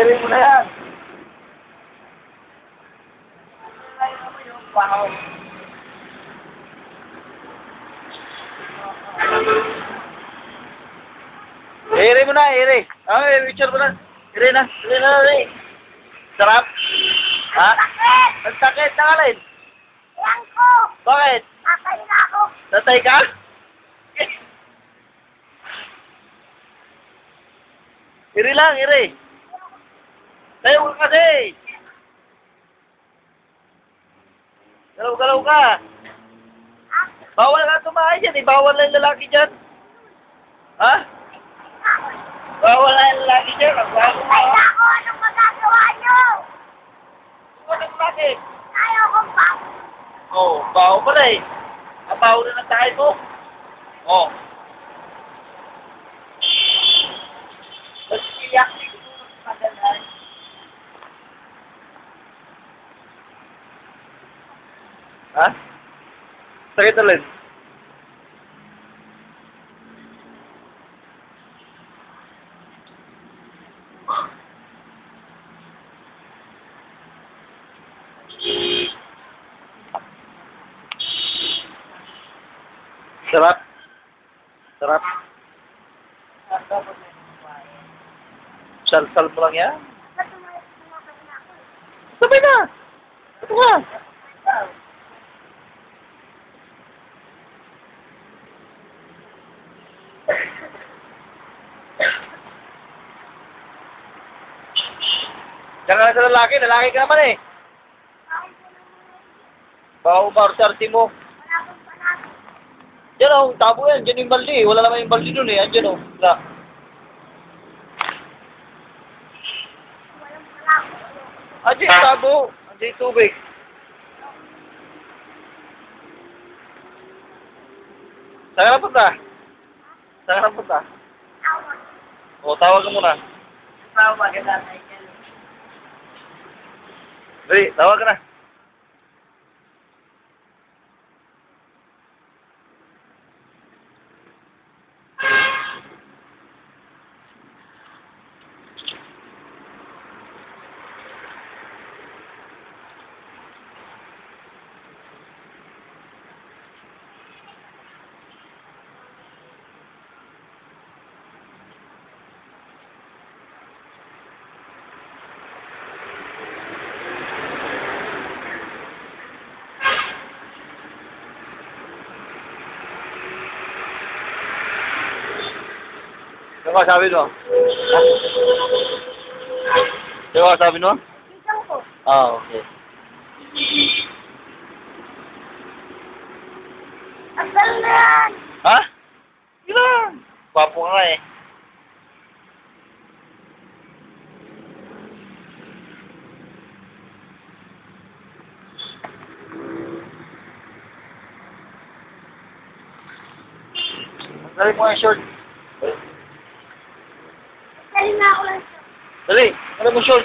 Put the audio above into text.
Iri mo na yan. Wow. Iri mo na, iri. Ay, picture mo na. Iri na, iri na, iri. Sarap? Ha? Ang sakit na kalin. Yan ko. Bakit? Patay na ako. Natay ka? Iri lang, iri. Tayo ka kasi. Galaw-galaw ka. Bawal ka tumahay dyan eh. Bawal na yung lalaki dyan. Ha? Bawal na yung lalaki dyan. Patay na ako. Anong magagawa nyo? Anong bakit? Ayaw kong pa. Oo, baho pala eh. Ang baho na ng tahay mo. Oo. Ba't iyak ko magalan? Ha? Sakit ulit. Sarap. Sarap. Sal-sal mo lang yan. Sabay na. Ito nga. Diyan ka na sa lalaki. Lalaki ka naman eh. Baka umarusarti mo. Diyan o, tabo yan. Diyan yung baldi. Wala naman yung baldi dun eh. Diyan o. Wala. Diyan yung tabo. Diyan yung tubig. Saan ka na punta? Saan ka na punta? O, tawag ka muna. Tawag ka na. Dali, tawag ka na. Ano ka sabi mo? Ano ka sabi mo? Isang ko. Ah, okay. Asal na yan. Ha? Ilan? Papo ka nga eh. Dali mo yung short. Dali na ako lang. Dali, ano mo short?